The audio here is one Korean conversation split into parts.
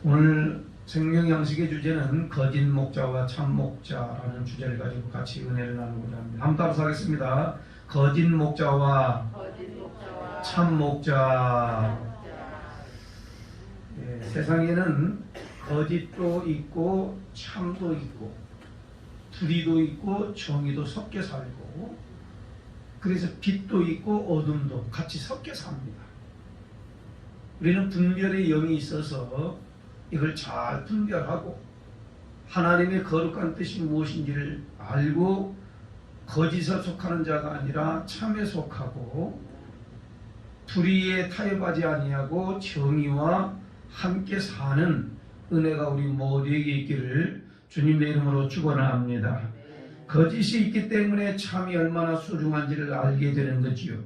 오늘 생명 양식의 주제는 거짓 목자와 참 목자라는 주제를 가지고 같이 은혜를 나누고자 합니다. 한번 따라서 하겠습니다. 거짓 목자와 참 목자. 세상에는 거짓도 있고 참도 있고 불의도 있고 정의도 섞여 살고, 그래서 빛도 있고 어둠도 같이 섞여 삽니다. 우리는 분별의 영이 있어서 이걸 잘 분별하고 하나님의 거룩한 뜻이 무엇인지를 알고 거짓에 속하는 자가 아니라 참에 속하고 불의에 타협하지 아니하고 정의와 함께 사는 은혜가 우리 모두에게 있기를 주님의 이름으로 축원합니다. 거짓이 있기 때문에 참이 얼마나 소중한지를 알게 되는 거지요.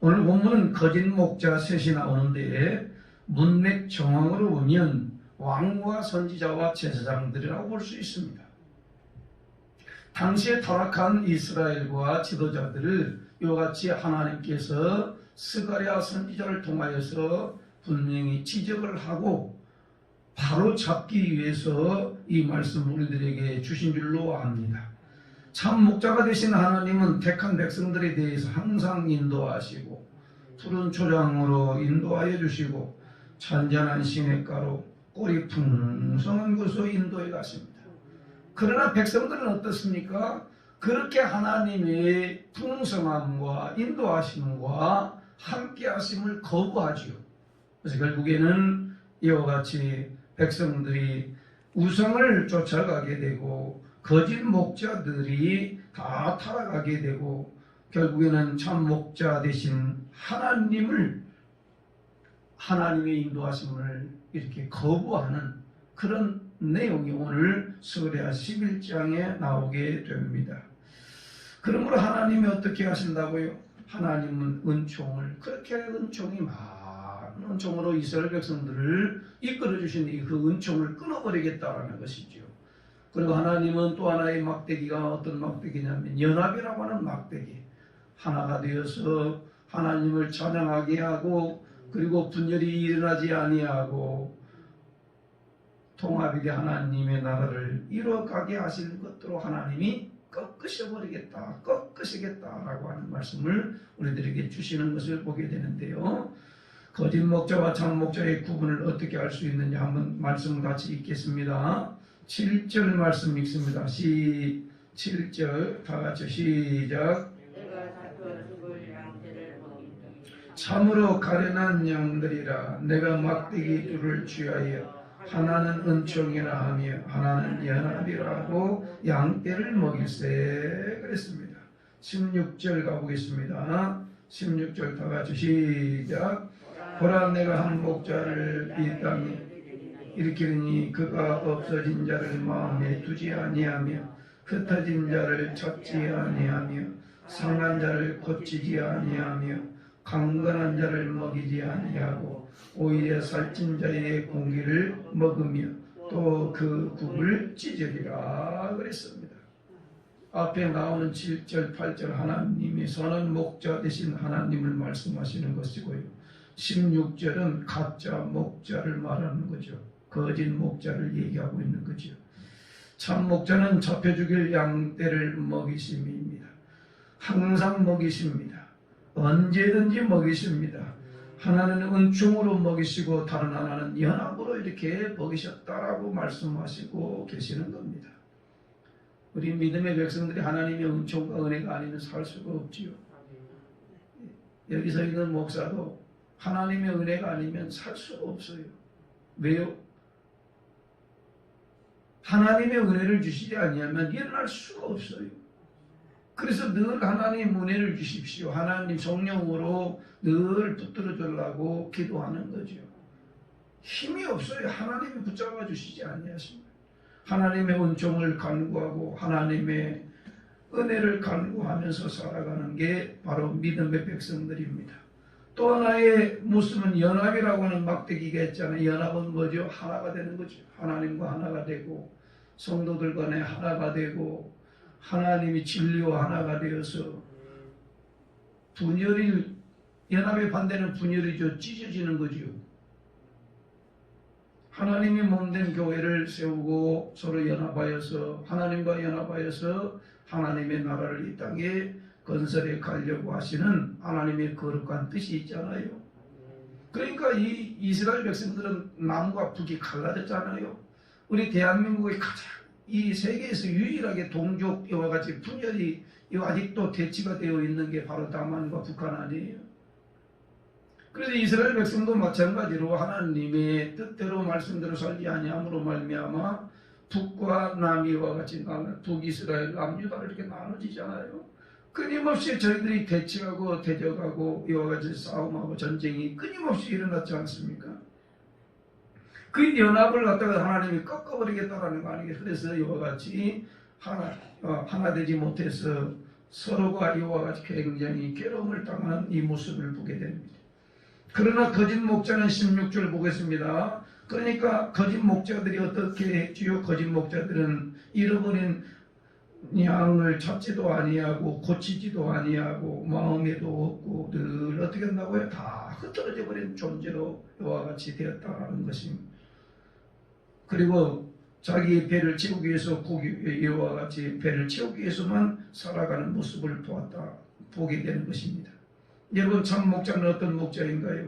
오늘 본문은 거짓 목자 셋이 나오는데 문맥 정황으로 보면 왕과 선지자와 제사장들이라고 볼 수 있습니다. 당시에 타락한 이스라엘과 지도자들을 이같이 하나님께서 스가랴 선지자를 통하여서 분명히 지적을 하고 바로 잡기 위해서 이 말씀을 우리들에게 주신 줄로 압니다. 참 목자가 되신 하나님은 택한 백성들에 대해서 항상 인도하시고 푸른 초장으로 인도하여 주시고 잔잔한 시냇가로 꼴이 풍성한 곳으로 인도해 가십니다. 그러나 백성들은 어떻습니까? 그렇게 하나님의 풍성함과 인도하심과 함께 하심을 거부하지요. 그래서 결국에는 이와 같이 백성들이 우상을 쫓아가게 되고 거짓 목자들이 다 타락하게 되고 결국에는 참 목자 되신 하나님의 인도하심을 이렇게 거부하는 그런 내용이 오늘 스가랴 11장에 나오게 됩니다. 그러므로 하나님이 어떻게 하신다고요? 하나님은 은총을, 그렇게 은총이 많은 은총으로 이스라엘 백성들을 이끌어 주신 그 은총을 끊어버리겠다라는 것이죠. 그리고 하나님은 또 하나의 막대기가 어떤 막대기냐면 연합이라고 하는 막대기, 하나가 되어서 하나님을 찬양하게 하고 그리고 분열이 일어나지 아니하고 통합이 돼 하나님의 나라를 이뤄가게 하시는 것으로 하나님이 꺾으셔버리겠다, 꺾으시겠다라고 하는 말씀을 우리들에게 주시는 것을 보게 되는데요. 거짓 목자와 참 목자의 구분을 어떻게 할 수 있느냐 한번 말씀 같이 읽겠습니다. 7절 말씀 읽습니다. 7절 다 같이 시작. 참으로 가련한 양들이라 내가 막대기 둘을 취하여 하나는 은총이라 하며 하나는 연합이라 하고 양떼를 먹일세 그랬습니다. 16절 가보겠습니다. 16절 다 같이 시작. 보라 내가 한 목자를 이 땅에 일으키니 그가 없어진 자를 마음에 두지 아니하며 흩어진 자를 찾지 아니하며 상한 자를 고치지 아니하며 강건한 자를 먹이지 아니하고 오히려 살찐 자의 공기를 먹으며 또 그 국을 찢으리라 그랬습니다. 앞에 나오는 7절 8절 하나님이 선한 목자 되신 하나님을 말씀하시는 것이고요. 16절은 가짜 목자를 말하는 거죠. 거짓 목자를 얘기하고 있는 거죠. 참 목자는 잡혀 죽일 양떼를 먹이심입니다. 항상 먹이십니다. 언제든지 먹이십니다. 하나는 은총으로 먹이시고 다른 하나는 연합으로 이렇게 먹이셨다라고 말씀하시고 계시는 겁니다. 우리 믿음의 백성들이 하나님의 은총과 은혜가 아니면 살 수가 없지요. 여기서 있는 목사도 하나님의 은혜가 아니면 살 수가 없어요. 왜요? 하나님의 은혜를 주시지 아니하면 일어날 수가 없어요. 그래서 늘 하나님 은혜를 주십시오. 하나님 성령으로 늘 붙들어 주려고 기도하는 거죠. 힘이 없어요. 하나님이 붙잡아 주시지 아니하십니까? 하나님의 은총을 간구하고 하나님의 은혜를 간구하면서 살아가는 게 바로 믿음의 백성들입니다. 또 하나의 모습은 연합이라고 하는 막대기가 있잖아요. 연합은 뭐죠? 하나가 되는 거죠. 하나님과 하나가 되고 성도들 간에 하나가 되고 하나님이 진리와 하나가 되어서 연합의 반대는 분열이죠. 찢어지는 거죠. 하나님이 몸된 교회를 세우고 서로 연합하여서 하나님과 연합하여서 하나님의 나라를 이 땅에 건설해 가려고 하시는 하나님의 거룩한 뜻이 있잖아요. 그러니까 이 이스라엘 백성들은 남과 북이 갈라졌잖아요. 우리 대한민국의 가장 이 세계에서 유일하게 동족 이와 같이 분열이 아직도 대치가 되어 있는 게 바로 남한과 북한 아니에요. 그래서 이스라엘 백성도 마찬가지로 하나님의 뜻대로 말씀대로 살지 아니함으로 말미암아 북과 남이와 같이 북이스라엘 남유다를 이렇게 나눠지잖아요. 끊임없이 저희들이 대치하고 대적하고 이와 같이 싸움하고 전쟁이 끊임없이 일어났지 않습니까? 그 연합을 갖다가 하나님이 꺾어버리겠다라는 거 아니겠어요? 그래서 이와 같이 하나 되지 못해서 서로가 이와 같이 굉장히 괴로움을 당하는 이 모습을 보게 됩니다. 그러나 거짓 목자는 16절 보겠습니다. 그러니까 거짓 목자들이 어떻게 했지요? 거짓 목자들은 잃어버린 양을 찾지도 아니하고 고치지도 아니하고 마음에도 없고 늘 어떻게 한다고요? 다 흩어져 버린 존재로 이와 같이 되었다는 것입니다. 그리고 자기 배를 채우기 위해서 이와 같이 배를 채우기 위해서만 살아가는 모습을 보게 되는 것입니다. 여러분, 참 목자는 어떤 목자인가요?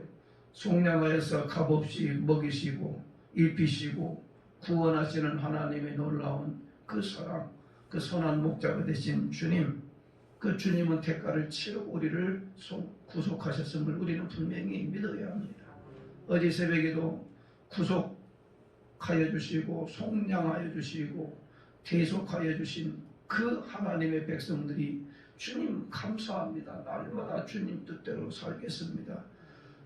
속량하여서 값없이 먹이시고 입히시고 구원하시는 하나님의 놀라운 그 사랑, 그 선한 목자가 되신 주님, 그 주님은 대가를 치르고 우리를 구속하셨음을 우리는 분명히 믿어야 합니다. 어제 새벽에도 구속하여 주시고 속량하여 주시고 대속하여 주신 그 하나님의 백성들이 주님 감사합니다. 날마다 주님 뜻대로 살겠습니다.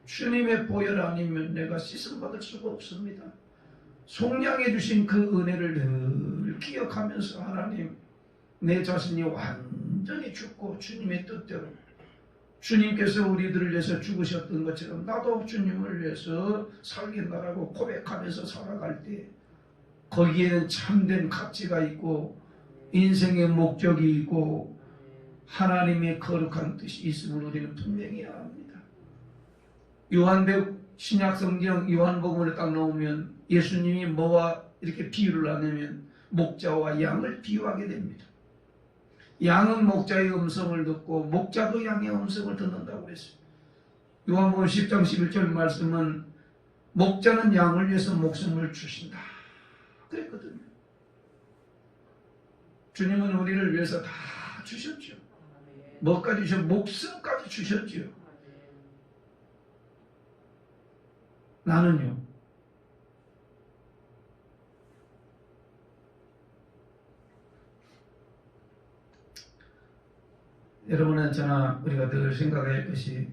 주님의 보혈 아니면 내가 씻음받을 수가 없습니다. 속량해 주신 그 은혜를 늘 기억하면서 하나님, 내 자신이 완전히 죽고 주님의 뜻대로 주님께서 우리들을 위해서 죽으셨던 것처럼 나도 주님을 위해서 살겠다라고 고백하면서 살아갈 때 거기에는 참된 가치가 있고 인생의 목적이 있고 하나님의 거룩한 뜻이 있음을 우리는 분명히 압니다. 요한복음 신약성경 요한복음을 딱 놓으면 예수님이 뭐와 이렇게 비유를 하냐면 목자와 양을 비유하게 됩니다. 양은 목자의 음성을 듣고 목자도 양의 음성을 듣는다고 그랬어요. 요한복음 10장 11절 말씀은 목자는 양을 위해서 목숨을 주신다 그랬거든요. 주님은 우리를 위해서 다 주셨죠. 뭐까지 주셨죠? 목숨까지 주셨죠. 나는요, 여러분은 저나 우리가 늘 생각해야 할 것이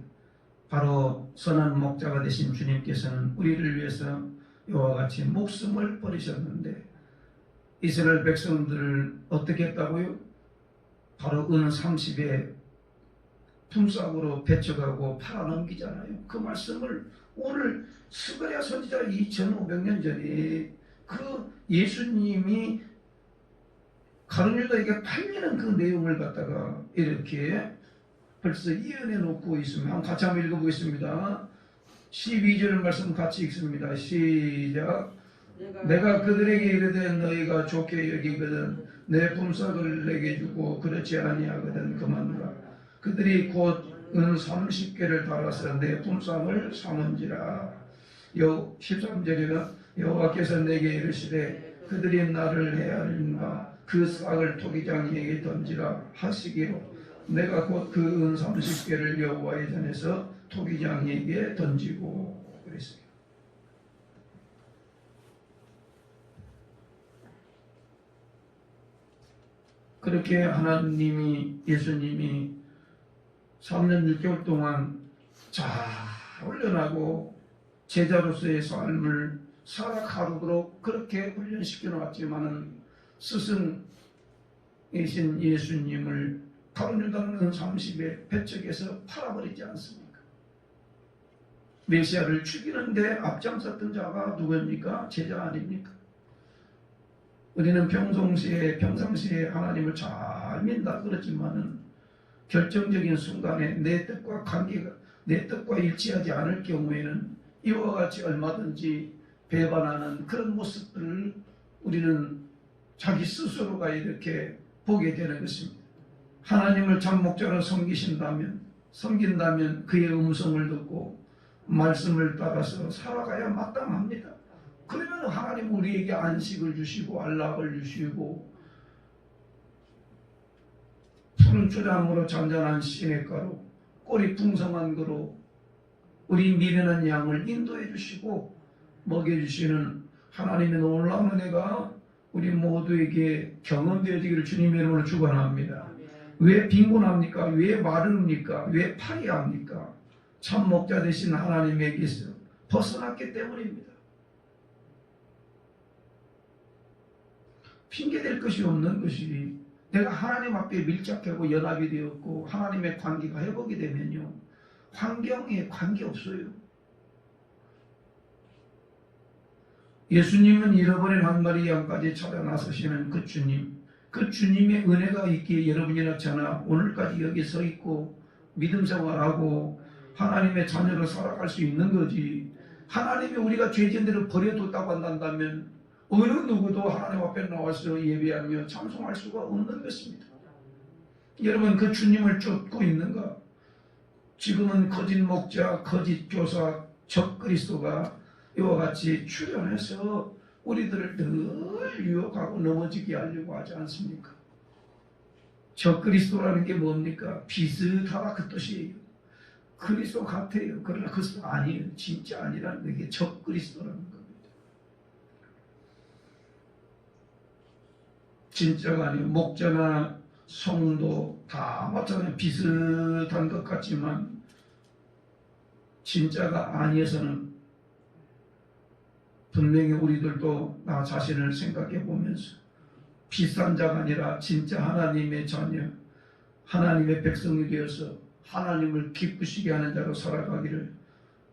바로 선한 목자가 되신 주님께서는 우리를 위해서 이와 같이 목숨을 버리셨는데 이스라엘 백성들을 어떻게 했다고요? 바로 은 30에 품삯으로 배척하고 팔아넘기잖아요. 그 말씀을 오늘 스가랴 선지자 2500년 전에 그 예수님이 가룟유다에게 팔리는 그 내용을 갖다가 이렇게 벌써 이어내 놓고 있으면 같이 한번 읽어보겠습니다. 12절 말씀 같이 읽습니다. 시작. 내가 그들에게 이르되 너희가 좋게 여기거든 내 품삯을 내게 주고 그렇지 아니하거든 그만두라. 그들이 곧 은 30개를 달아서 내 품삯을 삼은지라. 13절에는 여호와께서 내게 이르시되 그들이 나를 헤아린가 그 싹을 토기장이에게 던지라 하시기로 내가 곧 그 은 30개를 여호와의 전에서 토기장이에게 던지고 그랬어요. 그렇게 하나님이 예수님이 3년 6개월 동안 잘 훈련하고 제자로서의 삶을 살아가도록 그렇게 훈련시켜 놓았지만은 스승이신 예수님을 가룟유다는 30에 배척해서 팔아버리지 않습니까? 메시아를 죽이는데 앞장섰던 자가 누굽니까? 제자 아닙니까? 우리는 평상시에 하나님을 잘 믿는다 그렇지만은 결정적인 순간에 내 뜻과 일치하지 않을 경우에는 이와 같이 얼마든지 배반하는 그런 모습들을 우리는 자기 스스로가 이렇게 보게 되는 것입니다. 하나님을 참 목자로 섬긴다면 그의 음성을 듣고 말씀을 따라서 살아가야 마땅합니다. 그러면 하나님 우리에게 안식을 주시고 안락을 주시고 푸른 초장으로 잔잔한 시냇가로 꼴이 풍성한 그로 우리 미련한 양을 인도해 주시고 먹여주시는 하나님의 놀라운 은혜가 우리 모두에게 경험되어지기를 주님의 이름으로 축원합니다. 왜 빈곤합니까? 왜 마릅니까? 왜 파리합니까? 참 목자 되신 하나님에게서 벗어났기 때문입니다. 핑계댈 것이 없는 것이 내가 하나님 앞에 밀착하고 연합이 되었고 하나님의 관계가 회복이 되면요, 환경에 관계없어요. 예수님은 잃어버린 한 마리 양까지 찾아 나서시는 그 주님, 그 주님의 은혜가 있기에 여러분이나 저나 오늘까지 여기 서 있고 믿음 생활하고 하나님의 자녀로 살아갈 수 있는 거지. 하나님이 우리가 죄진들을 버려뒀다고 한다면 어느 누구도 하나님 앞에 나와서 예배하며 찬송할 수가 없는 것입니다. 여러분, 그 주님을 쫓고 있는가? 지금은 거짓 목자, 거짓 교사, 적그리스도가 이와 같이 출현해서 우리들을 늘 유혹하고 넘어지게 하려고 하지 않습니까? 적그리스도라는 게 뭡니까? 비슷하다 그 뜻이에요. 그리스도 같아요. 그러나 그것도 아니에요. 진짜 아니라는 게 적그리스도라는 겁니다. 진짜가 아니에요. 목자나 성도 다 마찬가지로 비슷한 것 같지만 진짜가 아니어서는 분명히 우리들도 나 자신을 생각해 보면서 비싼 자가 아니라 진짜 하나님의 자녀, 하나님의 백성이 되어서 하나님을 기쁘시게 하는 자로 살아가기를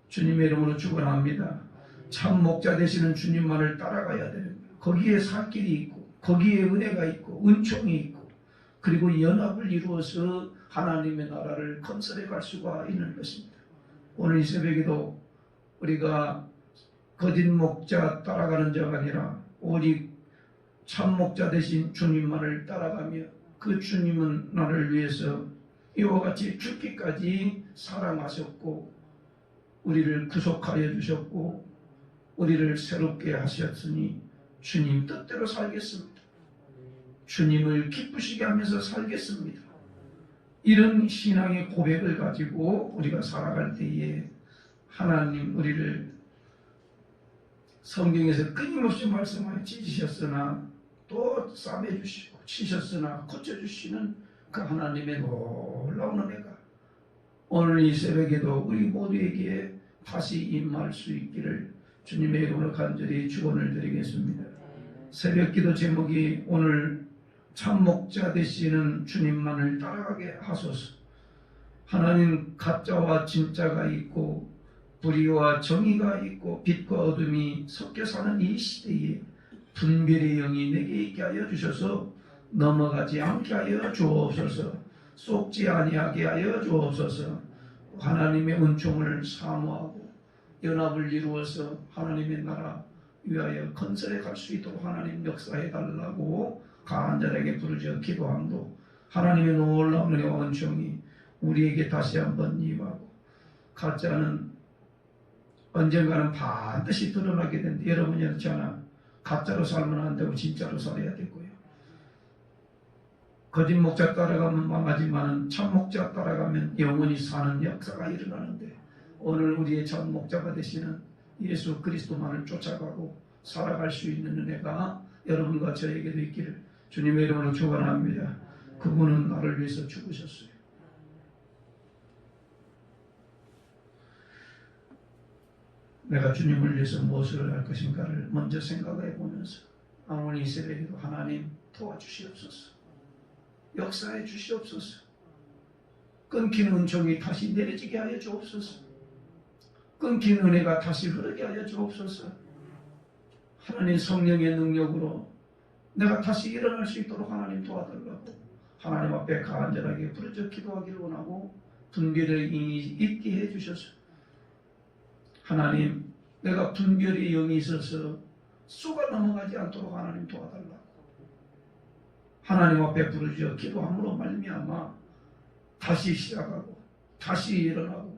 주님의 이름으로 축원합니다. 참 목자 되시는 주님만을 따라가야 됩니다. 거기에 살 길이 있고 거기에 은혜가 있고 은총이 있고 그리고 연합을 이루어서 하나님의 나라를 건설해 갈 수가 있는 것입니다. 오늘 이 새벽에도 우리가 거짓 목자 따라가는 자가 아니라 오직 참 목자 되신 주님만을 따라가며 그 주님은 나를 위해서 이와 같이 죽기까지 사랑하셨고 우리를 구속하여 주셨고 우리를 새롭게 하셨으니 주님 뜻대로 살겠습니다. 주님을 기쁘시게 하면서 살겠습니다. 이런 신앙의 고백을 가지고 우리가 살아갈 때에 하나님 우리를 성경에서 끊임없이 말씀하여 찢으셨으나 또 싸매주시고 치셨으나 고쳐주시는 그 하나님의 놀라운 은혜가 오늘 이 새벽에도 우리 모두에게 다시 임할 수 있기를 주님의 이름으로 간절히 축원을 드리겠습니다. 새벽기도 제목이 오늘 참 목자 되시는 주님만을 따라가게 하소서. 하나님 가짜와 진짜가 있고 불의와 정의가 있고 빛과 어둠이 섞여 사는 이 시대에 분별의 영이 내게 있게 하여 주셔서 넘어가지 않게 하여 주옵소서. 속지 아니하게 하여 주옵소서. 하나님의 은총을 사모하고 연합을 이루어서 하나님의 나라 위하여 건설해 갈 수 있도록 하나님 역사해 달라고 강한 자에게 부르짖어 기도함도 하나님의 놀라운 은혜와 은총이 우리에게 다시 한번 임하고 가짜는 언젠가는 반드시 드러나게 되는데 여러분이 저나 가짜로 살면 안 되고 진짜로 살아야 되고요. 거짓 목자 따라가면 망하지만 참 목자 따라가면 영원히 사는 역사가 일어나는데 오늘 우리의 참 목자가 되시는 예수 그리스도만을 쫓아가고 살아갈 수 있는 은혜가 여러분과 저에게도 있기를 주님의 이름으로 축원합니다. 그분은 나를 위해서 죽으셨어요. 내가 주님을 위해서 무엇을 할 것인가를 먼저 생각해 보면서 오늘 이 새벽에도 하나님 도와주시옵소서. 역사해 주시옵소서. 끊긴 은총이 다시 내려지게 하여 주옵소서. 끊긴 은혜가 다시 흐르게 하여 주옵소서. 하나님 성령의 능력으로 내가 다시 일어날 수 있도록 하나님 도와달라고 하나님 앞에 간절하게 부르짖어 기도하기를 원하고 분별의 인이 있게 해주셔서 하나님 내가 분별의 영이 있어서 쏘가 넘어가지 않도록 하나님 도와달라고 하나님 앞에 부르짖어 기도함으로 말미암아 다시 시작하고 다시 일어나고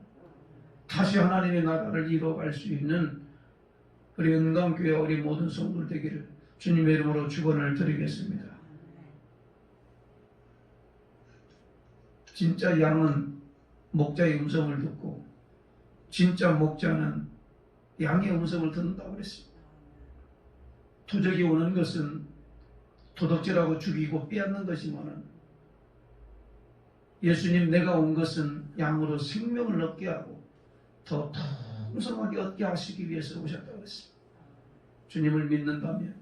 다시 하나님의 나라를 이뤄갈 수 있는 우리 은강교회 우리 모든 성도들 되기를 주님의 이름으로 축원을 드리겠습니다. 진짜 양은 목자의 음성을 듣고 진짜 목자는 양의 음성을 듣는다고 그랬습니다. 도적이 오는 것은 도둑질하고 죽이고 빼앗는 것이지만 예수님 내가 온 것은 양으로 생명을 얻게 하고 더 풍성하게 얻게 하시기 위해서 오셨다고 그랬습니다. 주님을 믿는다면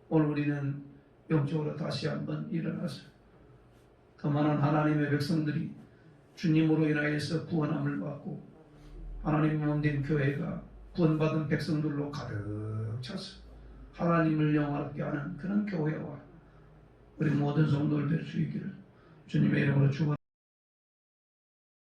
오늘 우리는 영적으로 다시 한번 일어나서 더 많은 하나님의 백성들이 주님으로 인하여서 구원함을 받고 하나님의 몸된 교회가 구원받은 백성들로 가득 차서 하나님을 영화롭게 하는 그런 교회와 우리 모든 성도들 될 수 있기를 주님의 이름으로 축원합니다.